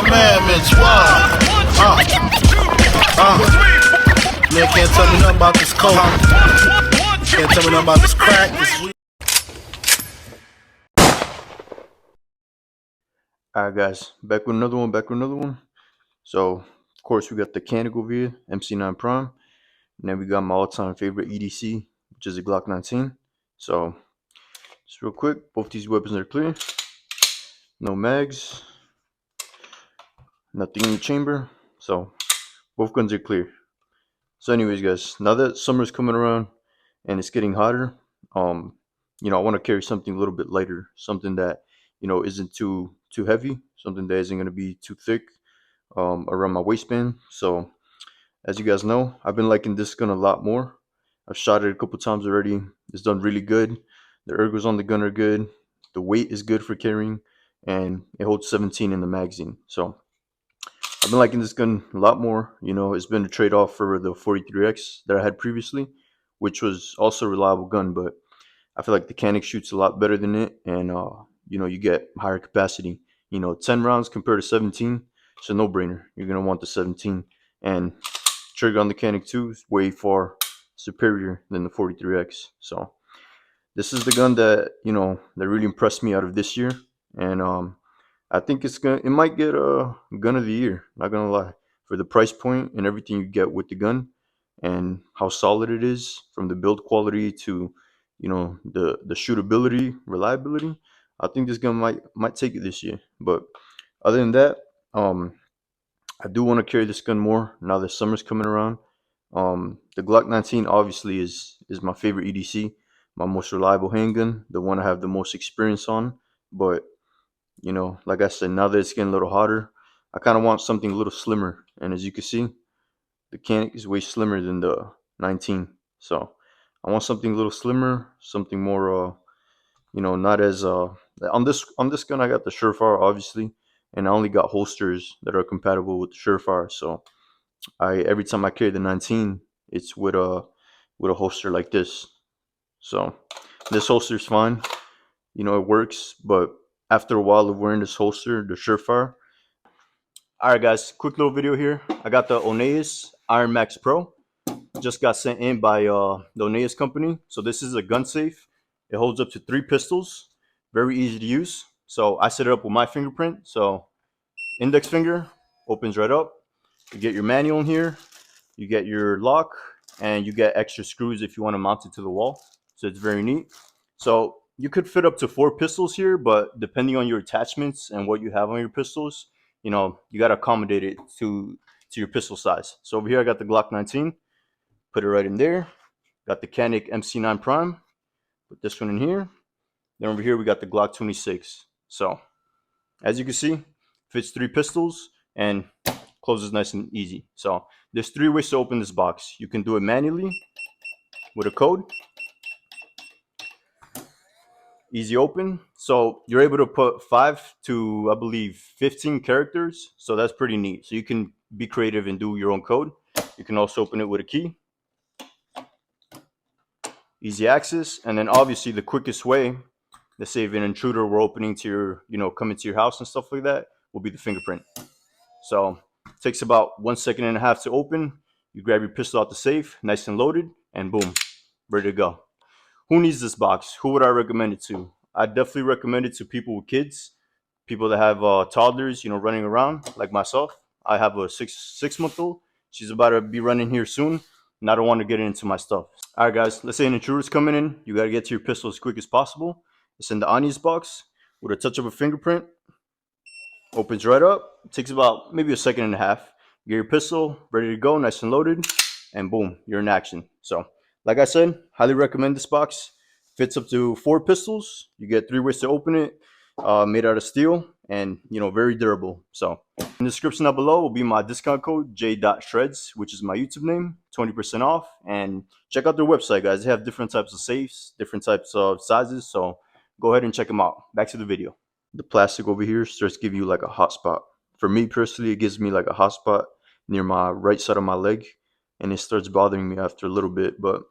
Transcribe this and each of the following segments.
commandments. Why? Man can't tell me nothing about this coke. Can't tell me nothing about this crack. This weed. Alright guys, back with another one. So of course we got the Canik over here, MC9 Prime, and then we got my all-time favorite EDC, which is a Glock 19. So just real quick, both these weapons are clear, no mags, nothing in the chamber, so both guns are clear. So anyways guys, now that summer's coming around and it's getting hotter, you know, I want to carry something a little bit lighter, something that, you know, isn't too heavy, something that isn't going to be too thick around my waistband. So as you guys know, I've been liking this gun a lot more. I've shot it a couple times already. It's done really good. The ergos on the gun are good. The weight is good for carrying, and it holds 17 in the magazine. So I've been liking this gun a lot more. You know, it's been a trade-off for the 43X that I had previously, which was also a reliable gun, but I feel like the Canik shoots a lot better than it, and you know, you get higher capacity. You know, 10 rounds compared to 17, it's a no-brainer. You're gonna want the 17, and trigger on the Canik 2 is way far superior than the 43X. So this is the gun that, you know, that really impressed me out of this year, and I think it might get a gun of the year. Not gonna lie, for the price point and everything you get with the gun, and how solid it is from the build quality to, you know, the shootability, reliability. I think this gun might take it this year. But other than that, I do want to carry this gun more now that summer's coming around. The Glock 19 obviously is my favorite EDC, my most reliable handgun, the one I have the most experience on. But you know, like I said, now that it's getting a little hotter, I kind of want something a little slimmer. And as you can see, the Canik is way slimmer than the 19. So I want something a little slimmer, something more you know, not as on this gun I got the Surefire obviously, and I only got holsters that are compatible with the Surefire. So every time I carry the 19, it's with a holster like this. So this holster is fine, you know, it works, but after a while of wearing this holster, the Surefire. Alright guys, quick little video here. I got the Onnas Iron Max Pro. Just got sent in by the Onnas company. So this is a gun safe. It holds up to 3 pistols. Very easy to use. So I set it up with my fingerprint. So index finger opens right up. You get your manual in here. You get your lock, and you get extra screws if you want to mount it to the wall. So it's very neat. So you could fit up to 4 pistols here, but depending on your attachments and what you have on your pistols, you know, you got to accommodate it to your pistol size. So over here I got the Glock 19. Put it right in there. Got the Canik MC9 Prime. Put this one in here. Then over here we got the Glock 26. So as you can see, fits 3 pistols and closes nice and easy. So there's 3 ways to open this box. You can do it manually with a code. Easy open. So you're able to put 5 to, I believe, 15 characters. So that's pretty neat. So you can be creative and do your own code. You can also open it with a key. Easy access. And then obviously the quickest way, let's say if an intruder were opening to your, you know, coming to your house and stuff like that, will be the fingerprint. So it takes about 1.5 seconds to open. You grab your pistol out the safe, nice and loaded, and boom, ready to go. Who needs this box? Who would I recommend it to? I definitely recommend it to people with kids, people that have toddlers, you know, running around like myself. I have a six-month-old. She's about to be running here soon, and I don't want to get into my stuff. All right, guys, let's say an intruder's coming in. You got to get to your pistol as quick as possible. It's in the Onnas box with a touch of a fingerprint. Opens right up. It takes about maybe 1.5 seconds. You get your pistol ready to go, nice and loaded, and boom, you're in action. So like I said, highly recommend this box. Fits up to 4 pistols. You get 3 ways to open it. Made out of steel, and you know, very durable. So in the description down below will be my discount code J.Zhredz, which is my YouTube name, 20% off. And check out their website, guys. They have different types of safes, different types of sizes, so go ahead and check them out. Back to the video. The plastic over here starts giving you like a hot spot. For me personally, it gives me like a hot spot near my right side of my leg, and it starts bothering me after a little bit. But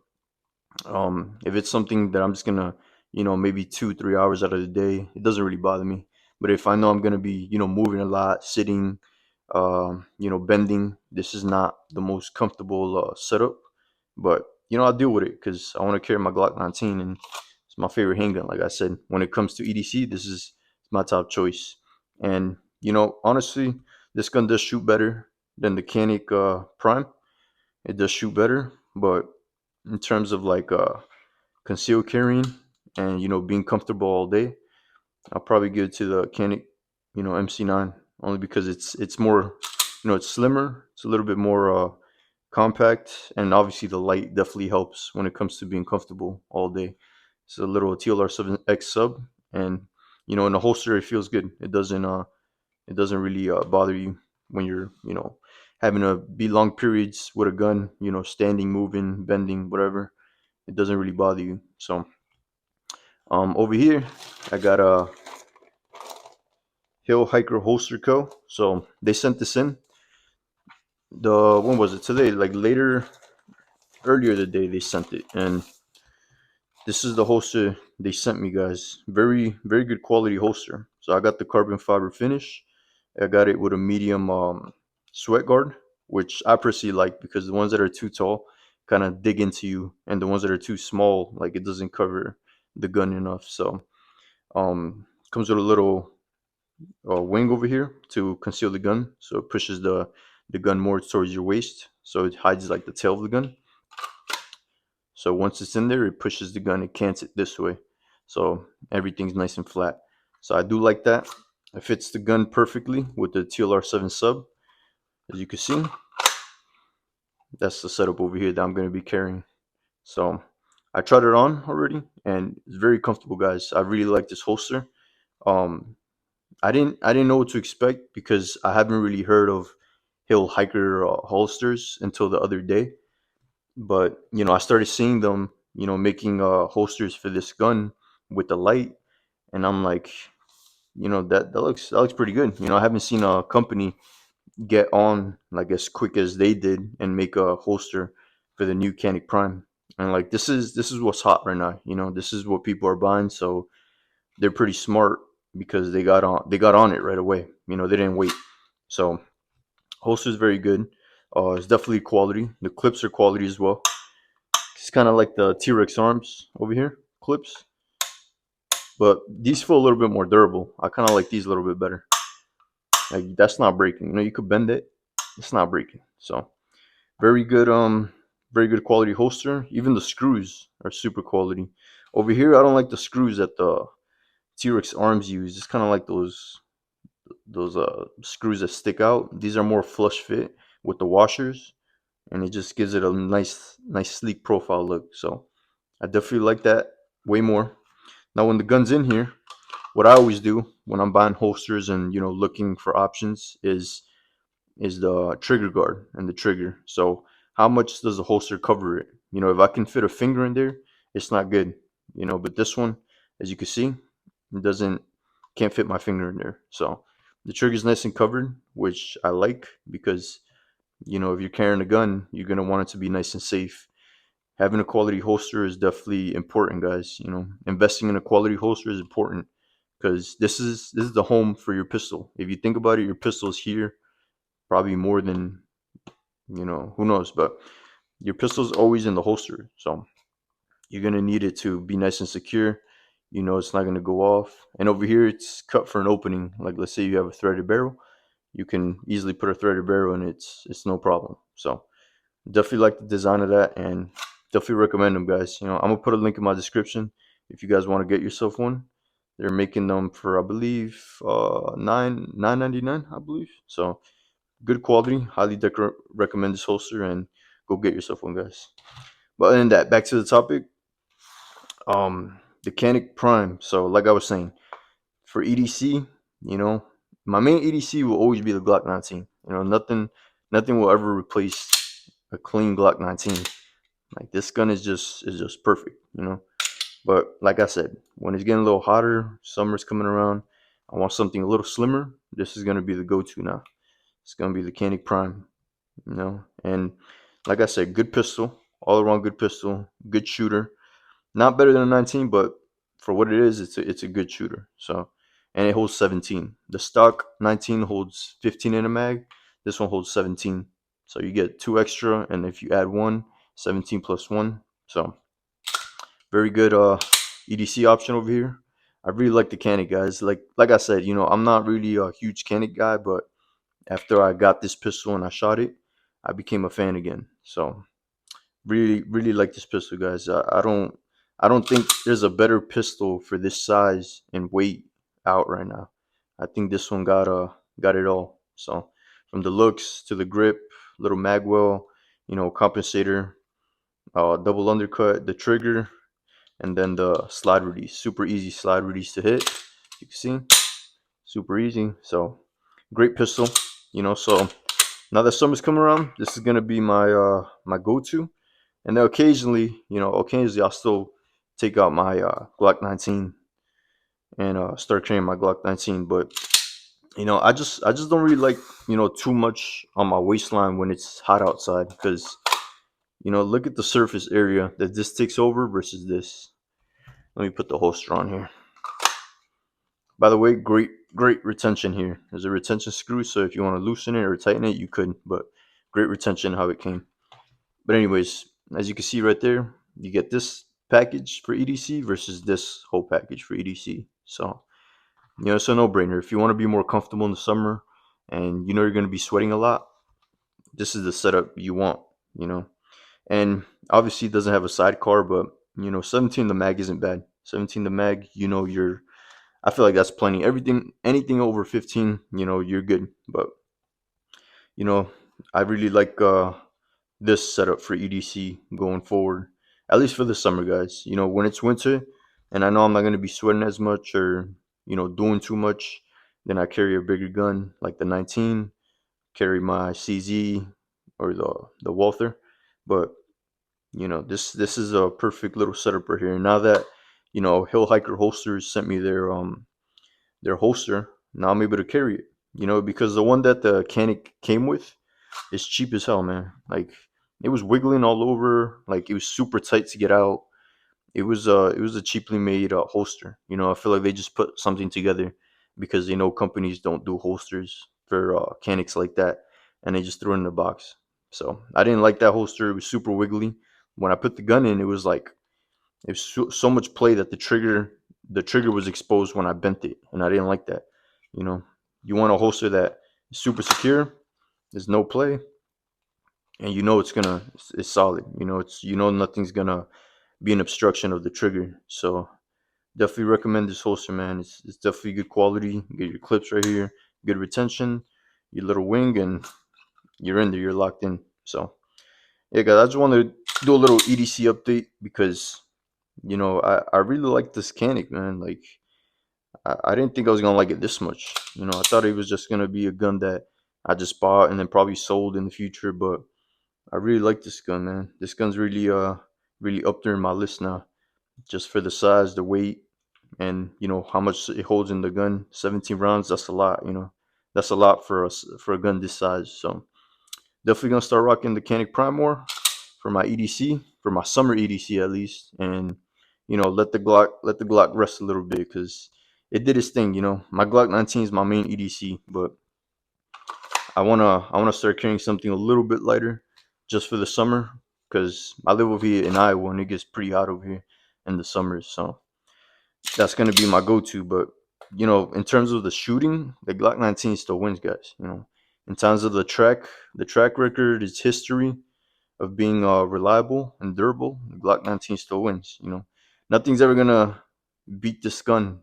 if it's something that I'm just gonna, you know, maybe 2-3 hours out of the day, it doesn't really bother me. But if I know I'm gonna be, moving a lot, sitting, bending, this is not the most comfortable setup. But I'll deal with it because I want to carry my Glock 19, and it's my favorite handgun. Like I said, when it comes to EDC, this is my top choice. And honestly, this gun does shoot better than the Canik Prime. It does shoot better, but in terms of like concealed carrying and being comfortable all day, I'll probably give it to the Canik, MC9, only because it's more, it's slimmer, it's a little bit more compact, and obviously the light definitely helps when it comes to being comfortable all day. It's a little TLR7X sub, and in the holster it feels good. It doesn't really bother you when you're having to be long periods with a gun, standing, moving, bending, whatever. It doesn't really bother you. So over here I got a Hilliker holster co. So they sent this in. When was it today? Like earlier today they sent it, and this is the holster they sent me, guys. Very, very good quality holster. So I got the carbon fiber finish. I got it with a medium sweat guard, which I personally like because the ones that are too tall kind of dig into you, and the ones that are too small, like it doesn't cover the gun enough. So comes with a little wing over here to conceal the gun, so it pushes the gun more towards your waist, so it hides like the tail of the gun. So once it's in there, it pushes the gun, it cants it this way. So everything's nice and flat. So I do like that. It fits the gun perfectly with the TLR7 sub. As you can see, that's the setup over here that I'm going to be carrying. So I tried it on already, and it's very comfortable, guys. I really like this holster. Um, I didn't know what to expect because I haven't really heard of Hilliker holsters until the other day. But I started seeing them, making holsters for this gun with the light, and I'm like, that looks pretty good. I haven't seen a company get on like as quick as they did and make a holster for the new Canik Prime. And like this is what's hot right now. This is what people are buying, so they're pretty smart because they got on it right away. They didn't wait. So holster is very good. It's definitely quality. The clips are quality as well. It's kind of like the T-Rex arms over here, clips. But these feel a little bit more durable. I kind of like these a little bit better. Like that's not breaking. You could bend it. It's not breaking. So very good, very good quality holster. Even the screws are super quality. Over here, I don't like the screws that the T-Rex arms use. It's kind of like those screws that stick out. These are more flush fit with the washers, and it just gives it a nice sleek profile look. So I definitely like that way more. Now when the gun's in here, what I always do when I'm buying holsters and looking for options is the trigger guard and the trigger. So how much does the holster cover it? If I can fit a finger in there, it's not good. But this one, as you can see, it doesn't can't fit my finger in there. So the trigger's nice and covered, which I like because if you're carrying a gun, you're gonna want it to be nice and safe. Having a quality holster is definitely important, guys. Investing in a quality holster is important because this is the home for your pistol. If you think about it, your pistol is here probably more than who knows, but your pistol's always in the holster, so you're gonna need it to be nice and secure. It's not gonna go off. And over here, it's cut for an opening. Like let's say you have a threaded barrel, you can easily put a threaded barrel, and it's no problem. So definitely like the design of that, and definitely recommend them, guys. I'm gonna put a link in my description if you guys want to get yourself one. They're making them for, I believe, 9.99, I believe. So good quality. Highly recommend this holster, and go get yourself one, guys. But other than that, back to the topic. The Canik Prime. So like I was saying, for EDC, my main EDC will always be the Glock 19. Nothing will ever replace a clean Glock 19. Like this gun is just perfect. But like I said, when it's getting a little hotter, summer's coming around, I want something a little slimmer. This is gonna be the go-to now. It's gonna be the Canik Prime. And like I said, good pistol, all around good pistol, good shooter. Not better than a 19, but for what it is, it's a good shooter. So and it holds 17. The stock 19 holds 15 in a mag. This one holds 17. So you get 2 extra, and if you add 1, 17 plus 1. So very good EDC option over here. I really like the Canik, guys. Like I said, I'm not really a huge Canik guy, but after I got this pistol and I shot it, I became a fan again. So really like this pistol, guys. I don't think there's a better pistol for this size and weight out right now. I think this one got it all. So from the looks to the grip, little magwell, compensator, double undercut, the trigger, and then the slide release. Super easy slide release to hit. You can see, super easy. So great pistol. So now that summer's coming around, this is gonna be my go-to. And then occasionally I'll still take out my Glock 19 and start carrying my Glock 19. But I just don't really like too much on my waistline when it's hot outside, because look at the surface area that this takes over versus this. Let me put the holster on here. By the way, great retention here. There's a retention screw, so if you want to loosen it or tighten it, you could. But great retention how it came. But anyways, as you can see right there, you get this package for EDC versus this whole package for EDC. So, it's a no-brainer. If you want to be more comfortable in the summer and you're going to be sweating a lot, this is the setup you want, you know. And obviously it doesn't have a sidecar, but 17 the mag isn't bad. 17 the mag, I feel like that's plenty. Anything over 15, you're good. But you know, I really like this setup for EDC going forward, at least for the summer, guys. When it's winter and I know I'm not going to be sweating as much or, doing too much, then I carry a bigger gun like the 19, carry my CZ or the Walther. But, this is a perfect little setup right here. Now that, Hilliker holsters sent me their holster, now I'm able to carry it, because the one that the Canik came with is cheap as hell, man. Like, it was wiggling all over, like it was super tight to get out. It was a cheaply made holster. I feel like they just put something together because they know companies don't do holsters for Canics like that, and they just threw it in the box. So I didn't like that holster. It was super wiggly. When I put the gun in, it was so much play that the trigger was exposed when I bent it, and I didn't like that. You know, you want a holster that is super secure. There's no play, and it's solid. Nothing's gonna be an obstruction of the trigger. So definitely recommend this holster, man. It's definitely good quality. You get your clips right here, good retention, your little wing, and you're in there. You're locked in. So yeah, guys, I just wanted to do a little EDC update because I really like this Canik, man. Like, I didn't think I was gonna like it this much. I thought it was just gonna be a gun that I just bought and then probably sold in the future. But I really like this gun, man. This gun's really up there in my list now, just for the size, the weight, and how much it holds in the gun. 17 rounds, that's a lot. That's a lot for a gun this size. So definitely gonna start rocking the Canik Prime more for my EDC, for my summer EDC at least, and let the Glock rest a little bit because it did its thing. My Glock 19 is my main EDC, but I wanna start carrying something a little bit lighter just for the summer because I live over here in Iowa and it gets pretty hot over here in the summers. So that's gonna be my go-to. But in terms of the shooting, the Glock 19 still wins, guys. In terms of the track record, its history of being reliable and durable, the Glock 19 still wins. Nothing's ever gonna beat this gun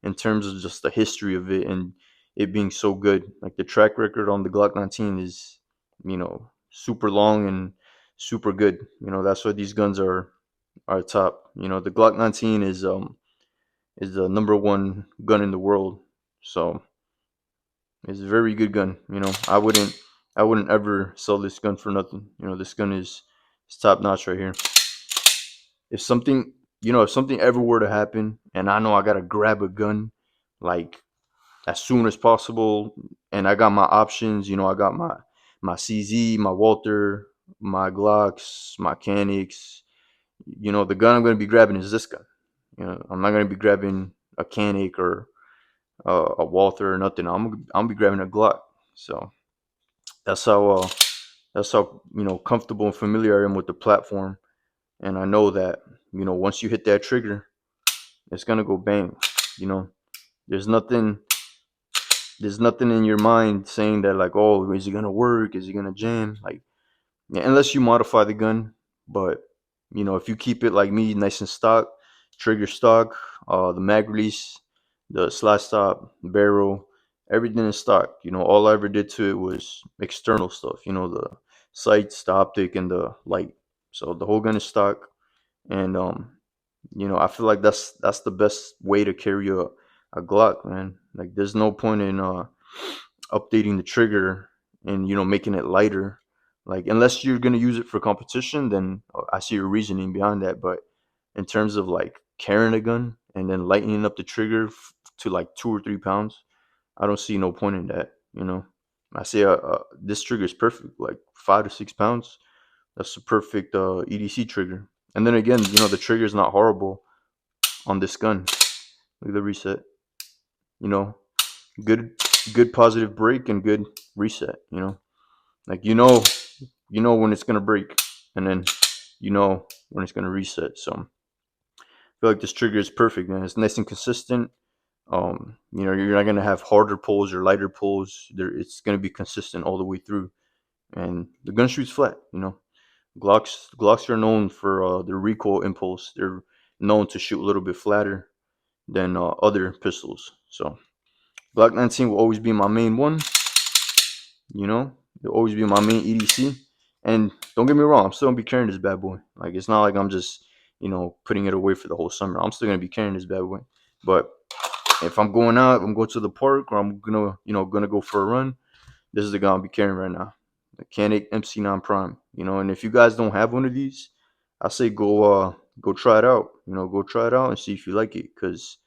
in terms of just the history of it and it being so good. Like, the track record on the Glock 19 is, super long and super good. That's why these guns are top. The Glock 19 is the number one gun in the world. So it's a very good gun. I wouldn't ever sell this gun for nothing. This gun is top notch right here. If something ever were to happen and I know I gotta grab a gun like as soon as possible and I got my options, I got my CZ, my Walter, my Glocks, my Canics, the gun I'm gonna be grabbing is this gun. I'm not gonna be grabbing a Canik or a Walther or nothing. I'm gonna be grabbing a Glock. So that's how comfortable and familiar I am with the platform. And I know that once you hit that trigger, it's gonna go bang. You know, there's nothing in your mind saying that like, oh, is it gonna work? Is it gonna jam? Like, yeah, unless you modify the gun. But if you keep it like me, nice and stock, trigger stock, the mag release, the slide stop, barrel, everything is stock. All I ever did to it was external stuff. The sights, the optic, and the light. So the whole gun is stock, and I feel like that's the best way to carry a Glock, man. Like, there's no point in updating the trigger and making it lighter. Like, unless you're gonna use it for competition, then I see your reasoning behind that. But in terms of like carrying a gun and then lightening up the trigger to like 2 or 3 pounds, I don't see no point in that. I say this trigger is perfect, like 5 to 6 pounds. That's the perfect EDC trigger. And then again, the trigger is not horrible on this gun. Look at the reset. Good positive break and good reset. Like when it's gonna break, and then when it's gonna reset. So I feel like this trigger is perfect, man. It's nice and consistent. You're not gonna have harder pulls or lighter pulls. It's gonna be consistent all the way through, and the gun shoots flat. Glocks are known for their recoil impulse. They're known to shoot a little bit flatter than other pistols. So Glock 19 will always be my main one. It'll always be my main EDC. And don't get me wrong, I'm still gonna be carrying this bad boy. Like, it's not like I'm just putting it away for the whole summer. I'm still gonna be carrying this bad boy. But if I'm going out, I'm going to the park, or I'm gonna go for a run, this is the gun I'll be carrying right now, the Canik MC9 Prime. And if you guys don't have one of these, I say go try it out. Go try it out and see if you like it, because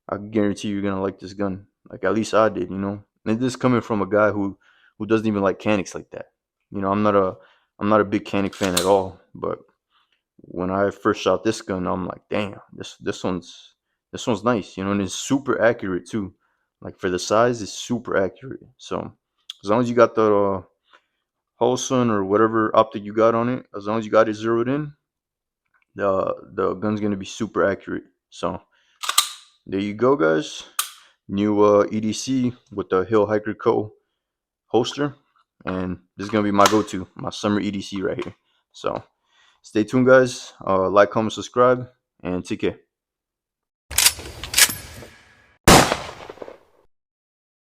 I can guarantee you're gonna like this gun. Like, at least I did. And this is coming from a guy who doesn't even like Caniks like that. I'm not a big Canik fan at all. But when I first shot this gun, I'm like, damn, this one's nice. And it's super accurate too. Like, for the size, it's super accurate. So as long as you got the Holson or whatever optic you got on it, as long as you got it zeroed in, the gun's gonna be super accurate. So there you go, guys. New EDC with the Hilliker Co holster, and this is gonna be my go-to, my summer EDC right here. So stay tuned, guys. Like, comment, subscribe, and take care.